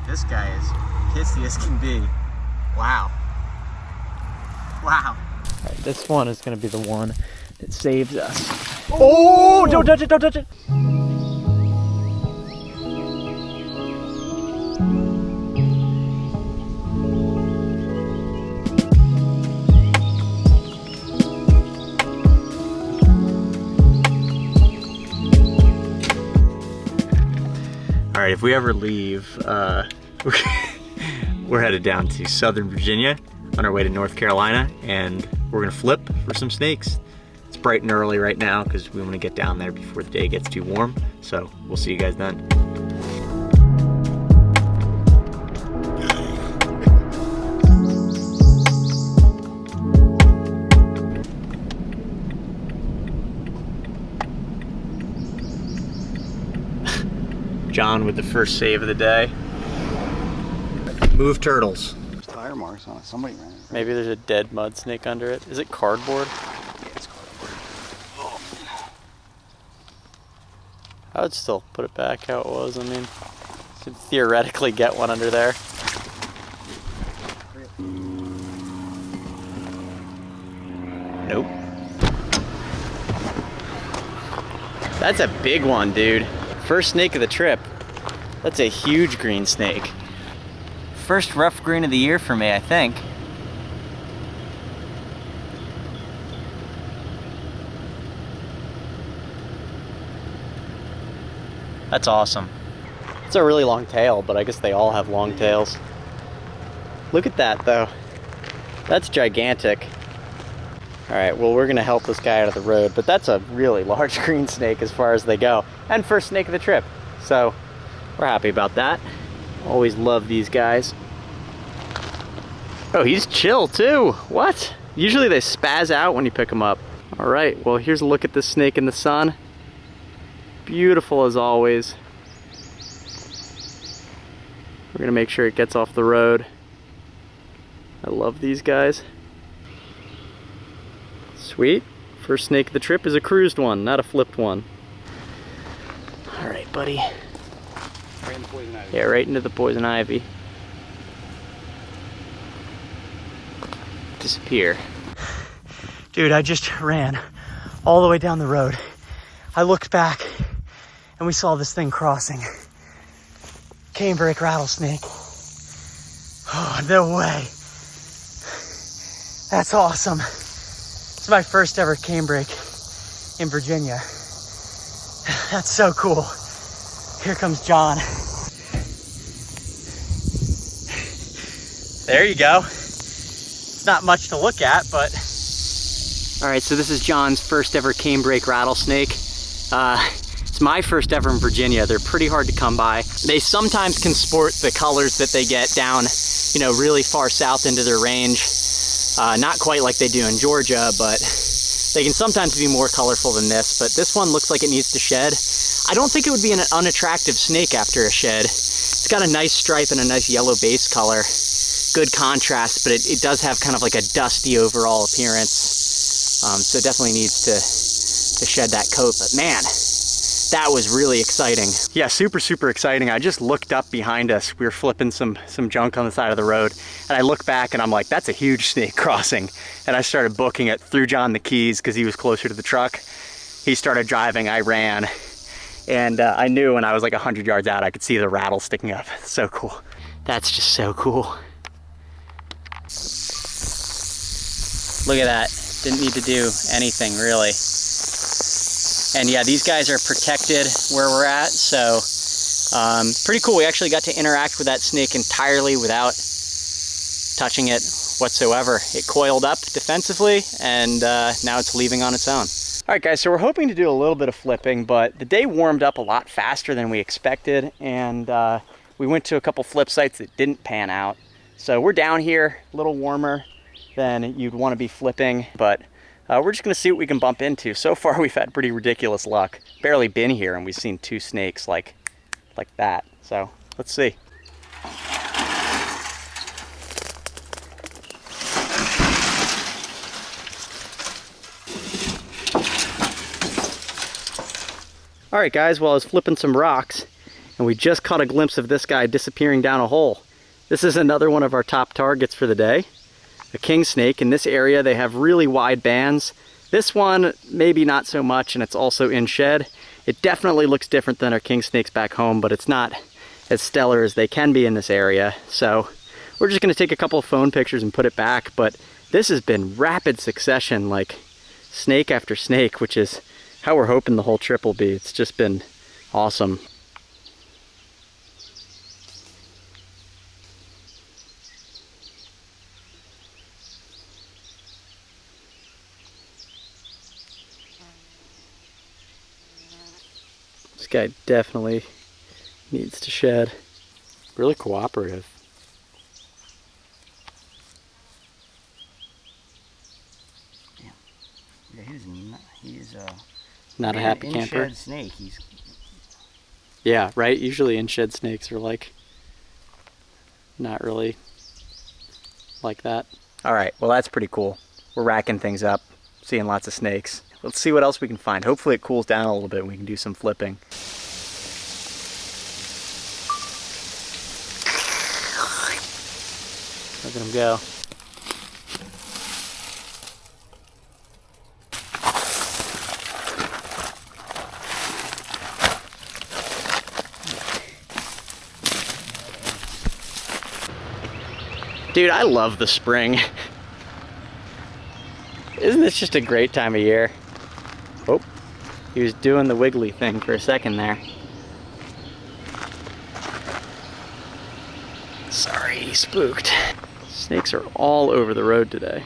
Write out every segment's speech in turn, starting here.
This guy is hissy as can be. Wow. Wow. All right, this one is gonna be the one that saves us. Oh! Don't touch it, don't touch it! All right, if we ever leave, we're headed down to Southern Virginia on our way to North Carolina, and we're gonna flip for some snakes. It's bright and early right now because we want to get down there before the day gets too warm. So we'll see you guys then. John with the first save of the day. Move turtles. There's tire marks on it. Somebody ran it. Right? Maybe there's a dead mud snake under it. Is it cardboard? Yeah, it's cardboard. Oh. I would still put it back how it was. I mean, you could theoretically get one under there. Nope. That's a big one, dude. First snake of the trip. That's a huge green snake. First rough green of the year for me, I think. That's awesome. It's a really long tail, but I guess they all have long tails. Look at that, though. That's gigantic. All right, well, we're gonna help this guy out of the road, but that's a really large green snake as far as they go. And first snake of the trip. So we're happy about that. Always love these guys. Oh, he's chill too. What? Usually they spaz out when you pick them up. All right, well, here's a look at this snake in the sun. Beautiful as always. We're gonna make sure it gets off the road. I love these guys. Sweet. First snake of the trip is a cruised one, not a flipped one. All right, buddy. Right in the poison ivy. Yeah, right into the poison ivy. Disappear. Dude, I just ran all the way down the road. I looked back and we saw this thing crossing. Canebrake rattlesnake. Oh, no way. That's awesome. It's my first ever canebrake in Virginia. That's so cool. Here comes John. There you go. It's not much to look at, but... All right, so this is John's first ever canebrake rattlesnake. It's my first ever in Virginia. They're pretty hard to come by. They sometimes can sport the colors that they get down, you know, really far south into their range. Not quite like they do in Georgia, but they can sometimes be more colorful than this. But this one looks like it needs to shed. I don't think it would be an unattractive snake after a shed. It's got a nice stripe and a nice yellow base color. Good contrast, but it does have kind of like a dusty overall appearance. So it definitely needs to shed that coat. But man, that was really exciting. Yeah, super, super exciting. I just looked up behind us. We were flipping some junk on the side of the road. And I look back and I'm like, that's a huge snake crossing. And I started booking it, threw John the keys because he was closer to the truck. He started driving, I ran. And I knew when I was like 100 yards out, I could see the rattle sticking up. So cool. That's just so cool. Look at that. Didn't need to do anything really. And yeah, these guys are protected where we're at, so pretty cool. We actually got to interact with that snake entirely without touching it whatsoever. It coiled up defensively, and now it's leaving on its own. All right, guys, so we're hoping to do a little bit of flipping, but the day warmed up a lot faster than we expected, and we went to a couple flip sites that didn't pan out. So we're down here, a little warmer than you'd want to be flipping, but we're just gonna see what we can bump into. So far, we've had pretty ridiculous luck. Barely been here, and we've seen two snakes like that. So let's see. All right, guys, well, I was flipping some rocks, and we just caught a glimpse of this guy disappearing down a hole. This is another one of our top targets for the day. A king snake. In this area they have really wide bands. This one maybe not so much, and it's also in shed. It definitely looks different than our king snakes back home, but it's not as stellar as they can be in this area. So we're just going to take a couple of phone pictures and put it back, but this has been rapid succession, like snake after snake, which is how we're hoping the whole trip will be. It's just been awesome. This guy definitely needs to shed. Really cooperative. Yeah, he's Not a happy camper. In-shed snake. He's Yeah, right? Usually in-shed snakes are like, not really like that. All right, well that's pretty cool. We're racking things up, seeing lots of snakes. Let's see what else we can find. Hopefully it cools down a little bit and we can do some flipping. Look at him go. Dude, I love the spring. Isn't this just a great time of year? Oh, he was doing the wiggly thing for a second there. Sorry, he spooked. Snakes are all over the road today.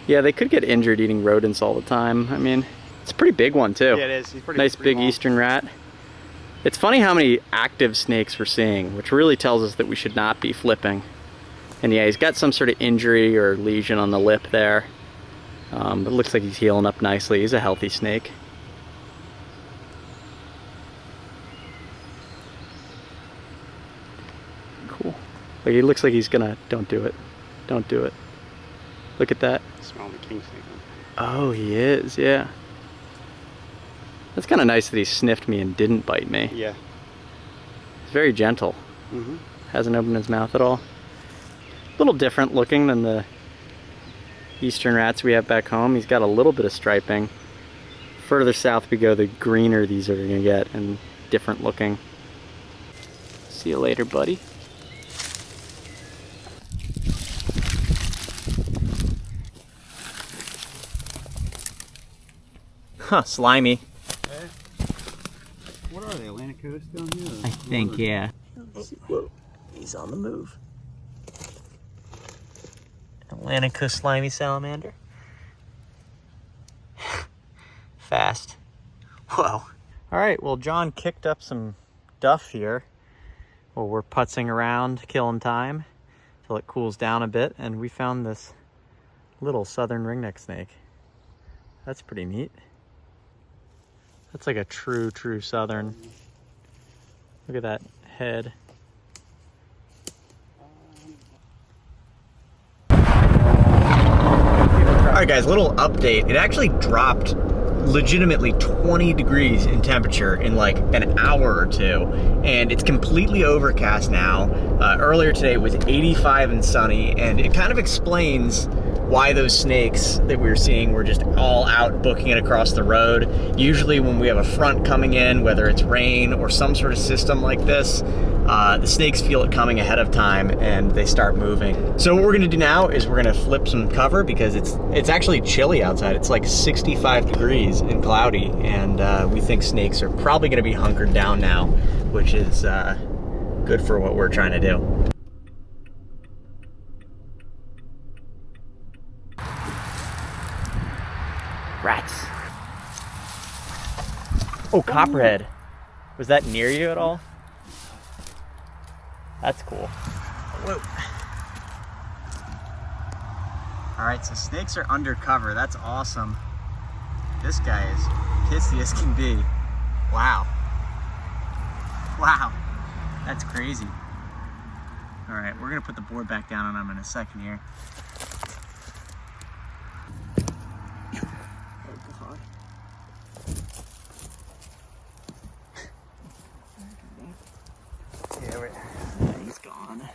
Yeah, they could get injured eating rodents all the time. I mean, it's a pretty big one too. Yeah, it is. He's pretty Nice big long. eastern rat. It's funny how many active snakes we're seeing, which really tells us that we should not be flipping. And yeah, he's got some sort of injury or lesion on the lip there. But it looks like he's healing up nicely. He's a healthy snake. Cool. Like, he looks like he's gonna, don't do it. Don't do it. Look at that. Smell the king snake. Oh, he is, yeah. That's kind of nice that he sniffed me and didn't bite me. Yeah. He's very gentle. Mm-hmm. Hasn't opened his mouth at all. A little different looking than the eastern rats we have back home. He's got a little bit of striping. Further south we go, the greener these are gonna get and different looking. See you later, buddy. Huh, slimy. What are they, Atlantic Coast down here? I think, yeah. Whoa, he's on the move. Atlantic slimy salamander. Fast. Whoa. All right, well, John kicked up some duff here. Well, we're putzing around, killing time till it cools down a bit, and we found this little southern ringneck snake. That's pretty neat. That's like a true southern. Look at that head. All right, guys, little update. It actually dropped legitimately 20 degrees in temperature in like an hour or two, and it's completely overcast now. Earlier today it was 85 and sunny, and it kind of explains why those snakes that we were seeing were just all out booking it across the road. Usually when we have a front coming in, whether it's rain or some sort of system like this, the snakes feel it coming ahead of time and they start moving. So what we're gonna do now is we're gonna flip some cover because it's actually chilly outside. It's like 65 degrees and cloudy, and we think snakes are probably gonna be hunkered down now, which is good for what we're trying to do. Rats. Oh, Copperhead. Was that near you at all? That's cool. Whoa. All right, so snakes are undercover. That's awesome. This guy is pissy as can be. Wow. Wow. That's crazy. All right, we're gonna put the board back down on him in a second here. on.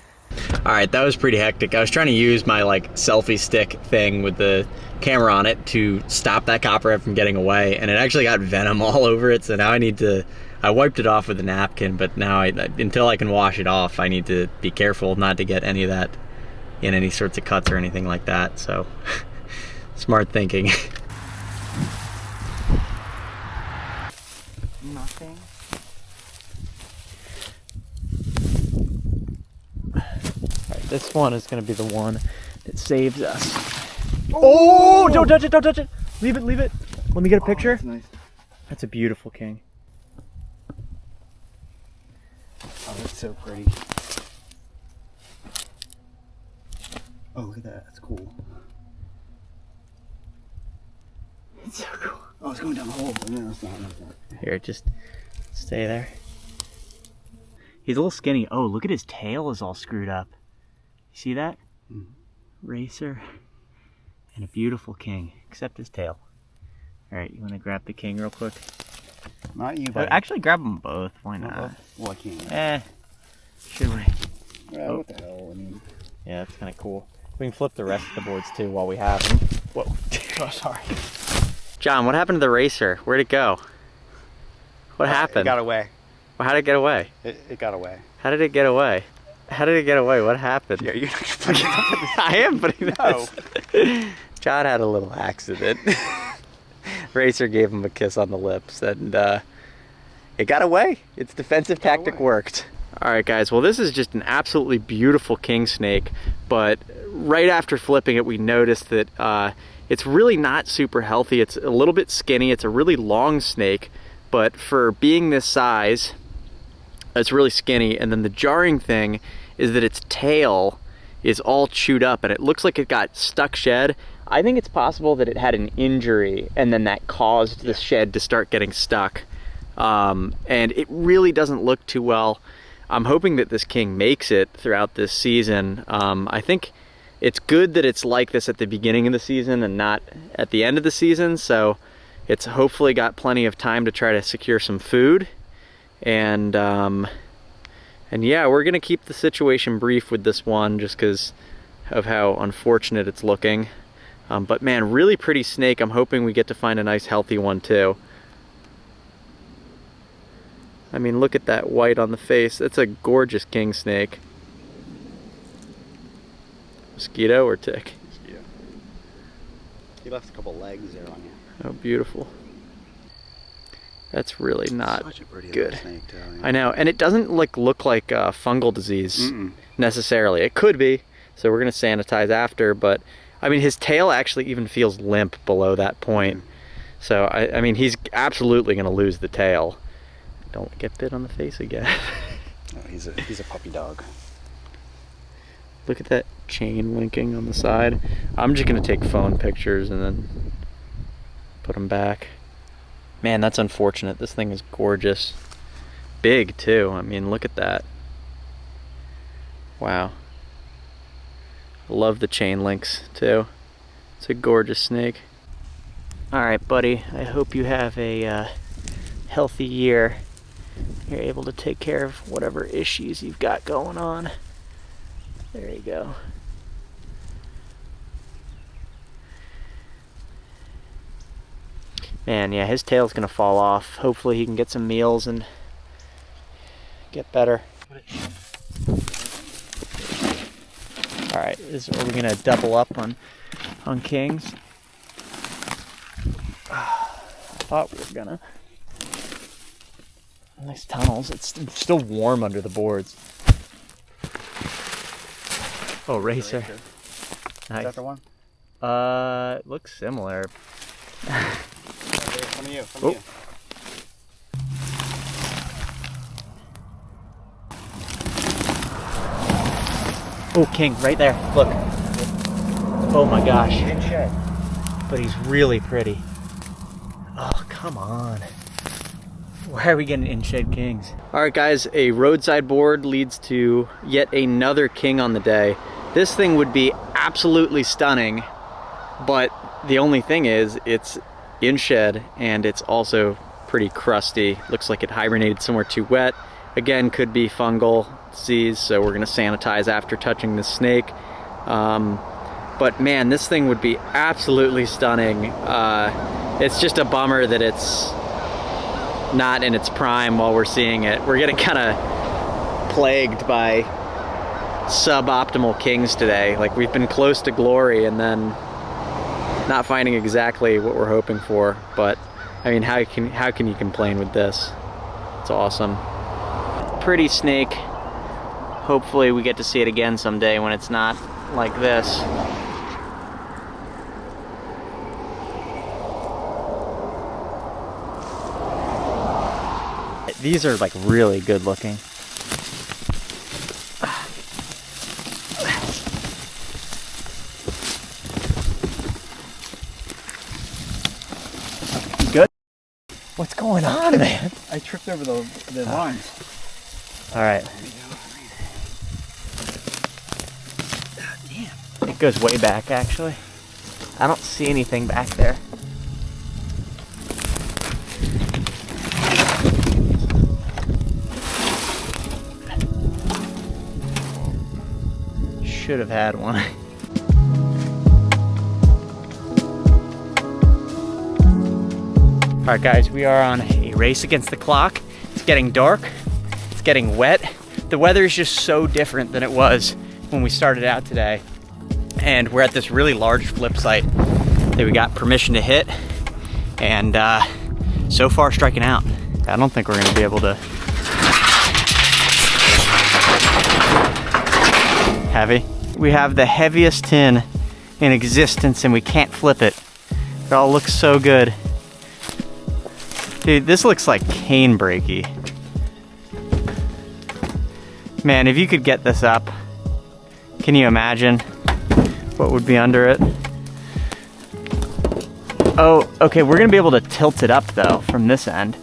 All right, that was pretty hectic. I was trying to use my like selfie stick thing with the camera on it to stop that copperhead from getting away, and it actually got venom all over it. So now I wiped it off with a napkin, but now until I can wash it off, I need to be careful not to get any of that in any sorts of cuts or anything like that. So smart thinking. Nothing. Alright, this one is going to be the one that saves us. Oh! Don't touch it, don't touch it! Leave it, leave it. Let me get a picture. That's nice. That's a beautiful king. Oh, that's so pretty. Oh, look at that. That's cool. It's so cool. Oh, it's going down the hole. No, it's not. No, it's not. Here, just stay there. He's a little skinny. Oh, look at his tail is all screwed up. You see that? Mm. Racer. And a beautiful king, except his tail. All right, you want to grab the king real quick? Not you, buddy. Actually, grab them both. Why not? Well, I can't. Should we? Yeah, what the hell? I mean, Yeah, that's kind of cool. We can flip the rest of the boards too while we have them. Whoa. Oh, sorry. John, what happened to the racer? Where'd it go? What happened? It got away. Well, how did it get away? It got away. How did it get away? How did it get away? What happened? Yeah, you're not I am putting No. this. John had a little accident. Racer gave him a kiss on the lips, and it got away. Its defensive tactic worked. All right, guys. Well, this is just an absolutely beautiful king snake, but right after flipping it, we noticed that it's really not super healthy. It's a little bit skinny. It's a really long snake, but for being this size, it's really skinny. And then the jarring thing is that its tail is all chewed up and it looks like it got stuck shed. I think it's possible that it had an injury and then that caused the shed to start getting stuck. And it really doesn't look too well. I'm hoping that this king makes it throughout this season. I think it's good that it's like this at the beginning of the season and not at the end of the season. So it's hopefully got plenty of time to try to secure some food. And yeah, we're gonna keep the situation brief with this one just because of how unfortunate it's looking. But man, really pretty snake. I'm hoping we get to find a nice healthy one too. I mean, look at that white on the face. That's a gorgeous king snake. Mosquito or tick? Mosquito. He left a couple legs there on you. Oh, beautiful. That's really not Such a pretty good. little snake, too, yeah. I know, and it doesn't look like fungal disease necessarily. It could be, so we're gonna sanitize after. But I mean, his tail actually even feels limp below that point. So I mean, he's absolutely gonna lose the tail. Don't get bit on the face again. No, he's a puppy dog. Look at that chain linking on the side. I'm just gonna take phone pictures and then put them back. Man, that's unfortunate. This thing is gorgeous. Big too. I mean, look at that. Wow. Love the chain links too. It's a gorgeous snake. All right, buddy. I hope you have a healthy year. You're able to take care of whatever issues you've got going on. There you go. Man, yeah, his tail's gonna fall off. Hopefully he can get some meals and get better. All right, are we gonna double up on kings? I thought we were gonna. Nice tunnels. It's still warm under the boards. Oh, racer. Nice. Is that the one? It looks similar. Come you. Come you. Oh, king, right there. Look. Oh my gosh. In shed. But he's really pretty. Oh, come on. Why are we getting in-shed kings? All right, guys, a roadside board leads to yet another king on the day. This thing would be absolutely stunning, but the only thing is it's in shed and it's also pretty crusty. Looks like it hibernated somewhere too wet. Again, could be fungal. disease, so we're gonna sanitize after touching the snake. But man, this thing would be absolutely stunning. It's just a bummer that it's not in its prime while we're seeing it. We're getting kind of plagued by suboptimal kings today. Like, we've been close to glory and then not finding exactly what we're hoping for. But I mean, how can you complain with this? It's awesome. Pretty snake. Hopefully we get to see it again someday when it's not like this. These are like really good looking. Good. What's going on, man? I tripped over the lines. All right. Damn. It goes way back, actually. I don't see anything back there. Should have had one. All right, guys, we are on a race against the clock. It's getting dark, it's getting wet. The weather is just so different than it was when we started out today. And we're at this really large flip site that we got permission to hit. And so far, striking out. I don't think we're gonna be able to. Heavy. We have the heaviest tin in existence and we can't flip it. It all looks so good. Dude, this looks like cane breaky. Man, if you could get this up, can you imagine what would be under it? Oh, okay, we're gonna be able to tilt it up though from this end.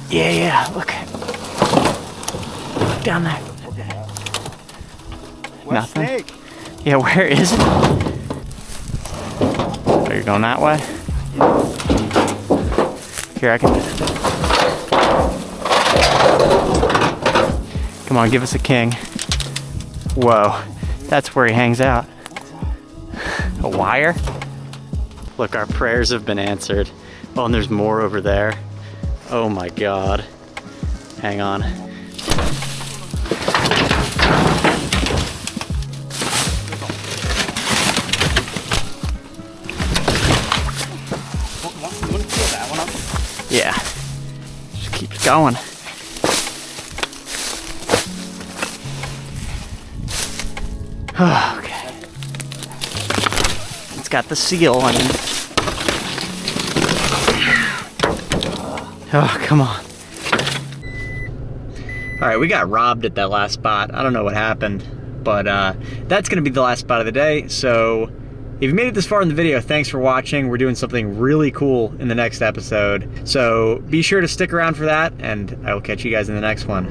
Yeah, look. Look down there. Nothing. Snake? Yeah, where is it? Oh, you're going that way? Here, I can. Come on, give us a king. Whoa, that's where he hangs out. A wire? Look, our prayers have been answered. Oh, and there's more over there. Oh my God. Hang on. Yeah, just keeps going. Okay. It's got the seal on it. Oh, come on. All right, we got robbed at that last spot. I don't know what happened, but that's gonna be the last spot of the day. So if you made it this far in the video, thanks for watching. We're doing something really cool in the next episode. So be sure to stick around for that, and I will catch you guys in the next one.